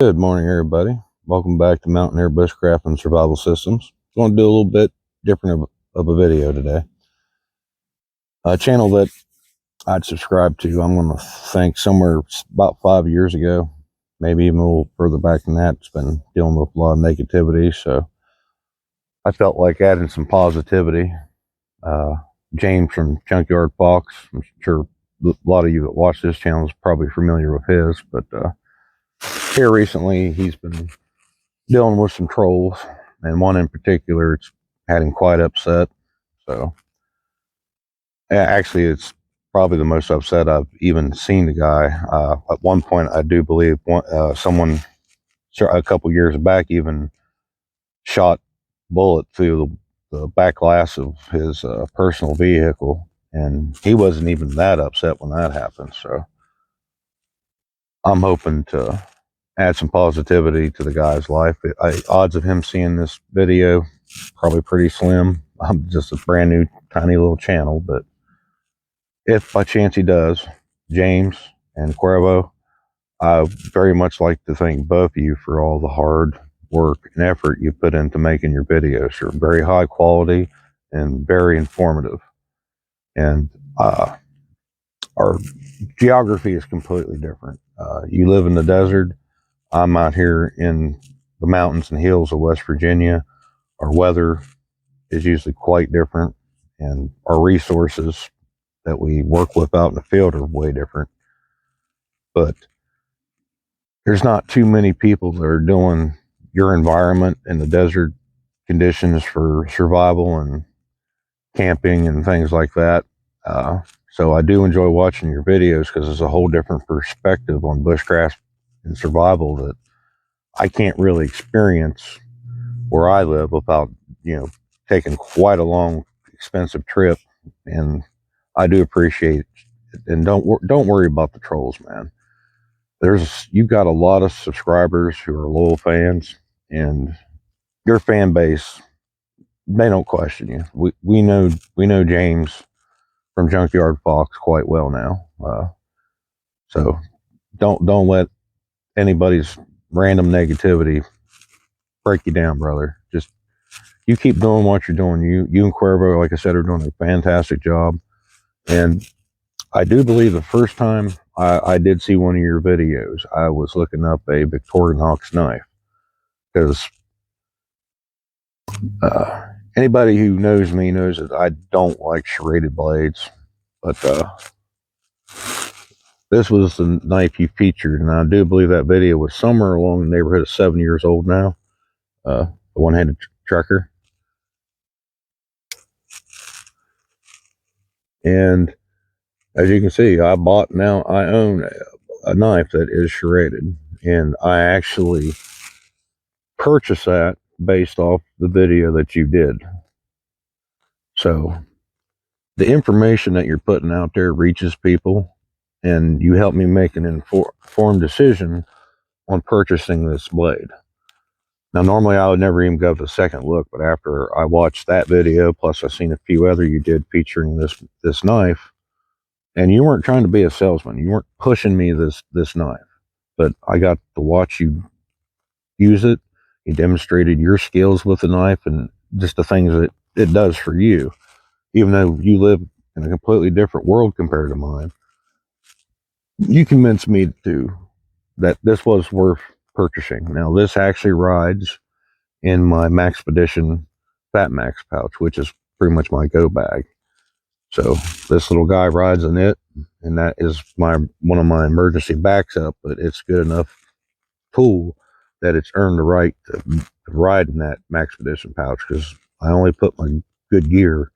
Good morning, everybody. Welcome back to Mountain Air Bushcraft and Survival Systems. I'm going to do a little bit different of a video today. A channel that I'd subscribed to, I'm going to think somewhere about 5 years ago, maybe even a little further back than that. It's been dealing with a lot of negativity, so I felt like adding some positivity. James from Junkyard Fox, I'm sure a lot of you that watch this channel is probably familiar with his, but here recently he's been dealing with some trolls, and one in particular it's had him quite upset. So actually it's probably the most upset I've even seen the guy. At one point I do believe someone a couple years back even shot bullet through the back glass of his personal vehicle, and he wasn't even that upset when that happened. So I'm hoping to add some positivity to the guy's life. Odds of him seeing this video probably pretty slim. I'm just a brand new tiny little channel, but if by chance he does, James and Cuervo, I very much like to thank both of you for all the hard work and effort you put into making your videos. They're very high quality and very informative, and our geography is completely different. You live in the desert. I'm out here in the mountains and hills of West Virginia. Our weather is usually quite different, and our resources that we work with out in the field are way different. But there's not too many people that are doing your environment in the desert conditions for survival and camping and things like that. So I do enjoy watching your videos because it's a whole different perspective on bushcraft and survival that I can't really experience where I live without, taking quite a long, expensive trip. And I do appreciate it. And don't worry about the trolls, man. You've got a lot of subscribers who are loyal fans, and your fan base, they don't question you. We know James from Junkyard Fox quite well now. So don't let anybody's random negativity break you down, brother. Just you keep doing what you're doing. You and Cuervo, like I said, are doing a fantastic job. And I do believe the first time I did see one of your videos, I was looking up a Victorinox knife, because anybody who knows me knows that I don't like serrated blades. But this was the knife you featured, and I do believe that video was somewhere along the neighborhood of 7 years old now. The one-handed trucker. And as you can see, I own a knife that is serrated, and I actually purchased that based off the video that you did. So the information that you're putting out there reaches people, and you helped me make an informed decision on purchasing this blade. Now, normally I would never even go for a second look, but after I watched that video, plus I've seen a few other you did featuring this knife, and you weren't trying to be a salesman. You weren't pushing me this knife, but I got to watch you use it. You demonstrated your skills with the knife and just the things that it does for you, even though you live in a completely different world compared to mine. You convinced me that this was worth purchasing. Now, this actually rides in my Maxpedition Fat Max pouch, which is pretty much my go bag. So this little guy rides in it, and that is one of my emergency backup, but it's good enough tool that it's earned the right to ride in that Maxpedition pouch, because I only put my good gear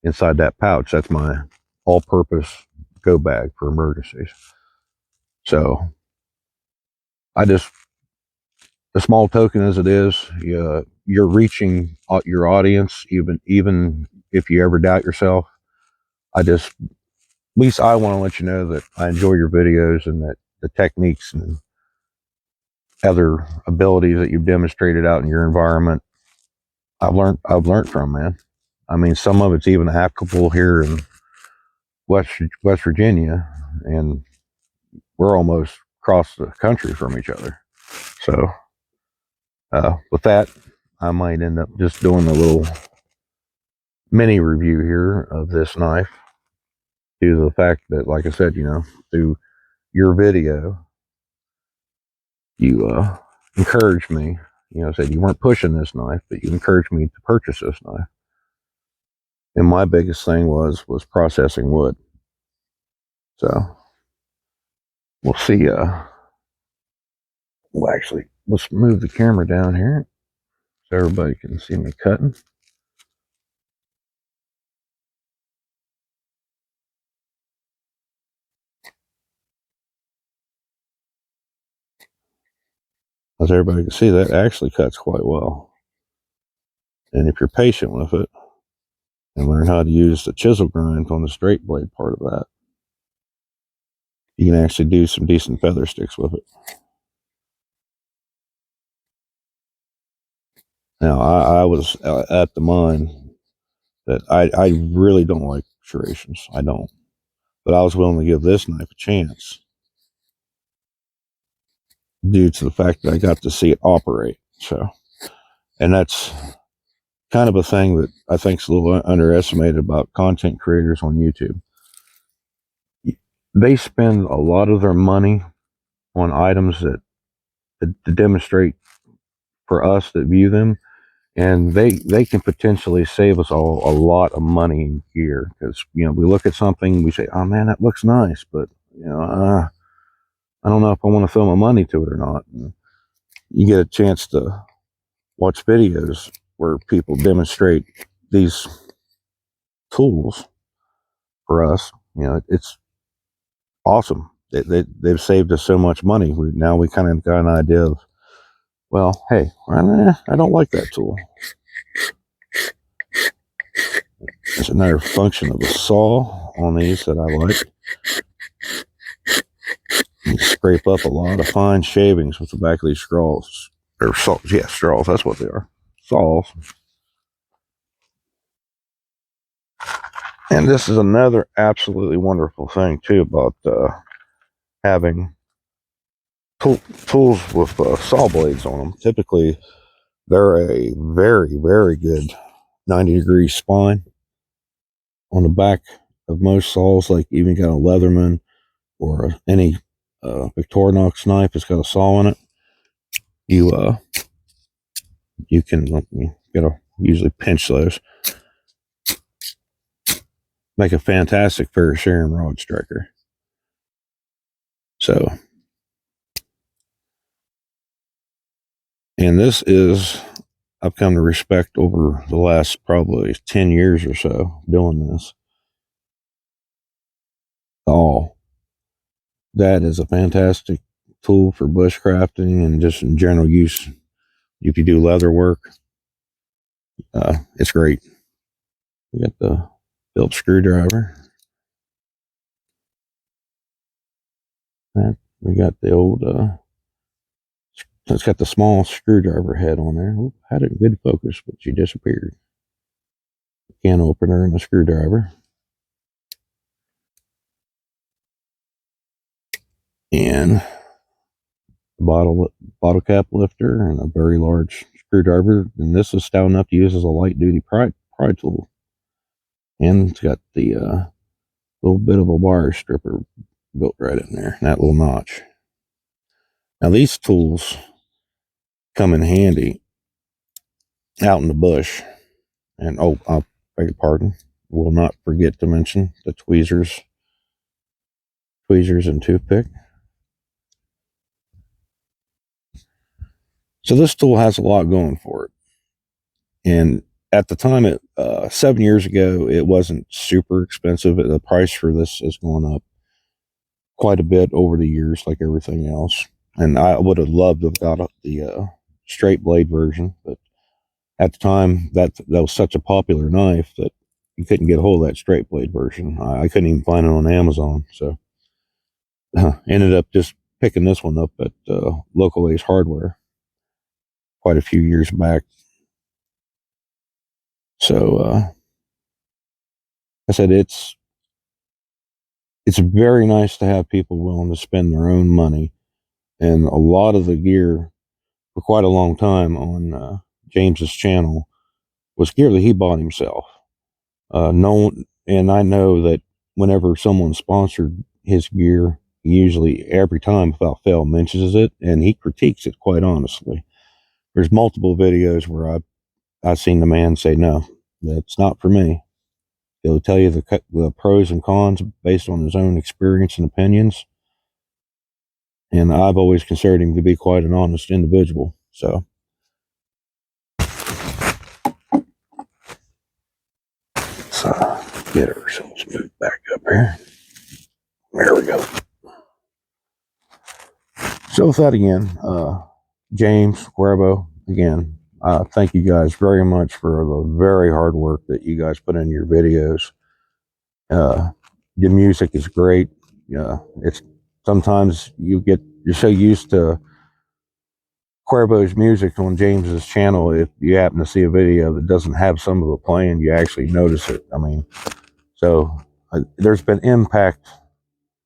inside that pouch. That's my all-purpose go bag for emergencies. So a small token as it is, you're reaching your audience, even if you ever doubt yourself. At least I want to let you know that I enjoy your videos, and that the techniques and other abilities that you've demonstrated out in your environment, I've learned from, man. I mean, some of it's even applicable here in West Virginia, and we're almost across the country from each other. So with that, I might end up just doing a little mini review here of this knife, due to the fact that, like I said, through your video, you encouraged me. Said you weren't pushing this knife, but you encouraged me to purchase this knife. And my biggest thing was processing wood. So we'll see. Well, actually, let's move the camera down here so everybody can see me cutting. As everybody can see, that actually cuts quite well. And if you're patient with it and learn how to use the chisel grind on the straight blade part of that, you can actually do some decent feather sticks with it. Now, I was at the mind that I really don't like serrations. I don't. But I was willing to give this knife a chance due to the fact that I got to see it operate. So, and that's kind of a thing that I think is a little underestimated about content creators on YouTube. They spend a lot of their money on items that to demonstrate for us that view them, and they can potentially save us all a lot of money in gear, because we look at something, we say, oh man, that looks nice, but I don't know if I want to throw my money to it or not. And you get a chance to watch videos where people demonstrate these tools for us. It's awesome. They've saved us so much money. Now we kind of got an idea of, well, hey, I don't like that tool. There's another function of a saw on these that I like. You scrape up a lot of fine shavings with the back of these straws. Or saws, yeah, straws, that's what they are. Saws. And this is another absolutely wonderful thing too about having tools with saw blades on them. Typically, they're a very, very good 90-degree spine on the back of most saws. Like even got a Leatherman or any Victorinox knife that's got a saw in it. You can usually pinch those. Make a fantastic ferrous sharing rod striker. So, and this is, I've come to respect over the last probably 10 years or so doing this. That is a fantastic tool for bushcrafting and just in general use. If you do leather work, it's great. We got the Phillips screwdriver. We got the old, it's got the small screwdriver head on there. Oop, had it in good focus, but she disappeared. Can opener and a screwdriver. And bottle cap lifter and a very large screwdriver. And this is stout enough to use as a light duty pry tool. And it's got the little bit of a wire stripper built right in there, that little notch. Now these tools come in handy out in the bush. And I beg your pardon, will not forget to mention the tweezers and toothpick. So this tool has a lot going for it. And at the time, 7 years ago, it wasn't super expensive. The price for this has gone up quite a bit over the years, like everything else. And I would have loved to have got the straight blade version, but at the time, that was such a popular knife that you couldn't get a hold of that straight blade version. I couldn't even find it on Amazon, so ended up just picking this one up at Local Ace Hardware quite a few years back. So I said it's very nice to have people willing to spend their own money, and a lot of the gear for quite a long time on James's channel was gear that he bought himself. And I know that whenever someone sponsored his gear, he usually every time without fail mentions it, and he critiques it quite honestly. There's multiple videos where I've seen the man say, no, that's not for me. He'll tell you the pros and cons based on his own experience and opinions. And I've always considered him to be quite an honest individual. So, get ourselves moved back up here. There we go. So with that again, James, Cuervo, again, thank you guys very much for the very hard work that you guys put in your videos. The music is great. It's sometimes you're so used to Cuervo's music on James's channel. If you happen to see a video that doesn't have some of it playing, you actually notice it. I mean, so there's been impact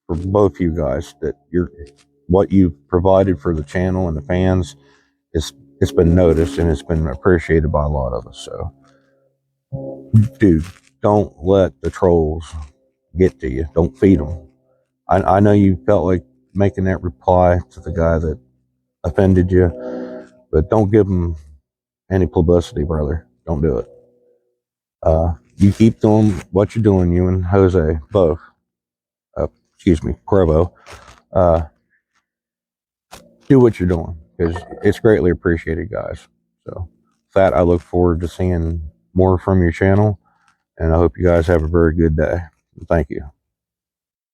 for both you guys that what you've provided for the channel and the fans it's been noticed and it's been appreciated by a lot of us. So, dude, don't let the trolls get to you. Don't feed them. I know you felt like making that reply to the guy that offended you, but don't give them any publicity, brother. Don't do it. You keep doing what you're doing, you and Jose both. Cuervo. Do what you're doing because it's greatly appreciated, guys. So, with that, I look forward to seeing more from your channel, and I hope you guys have a very good day. Thank you.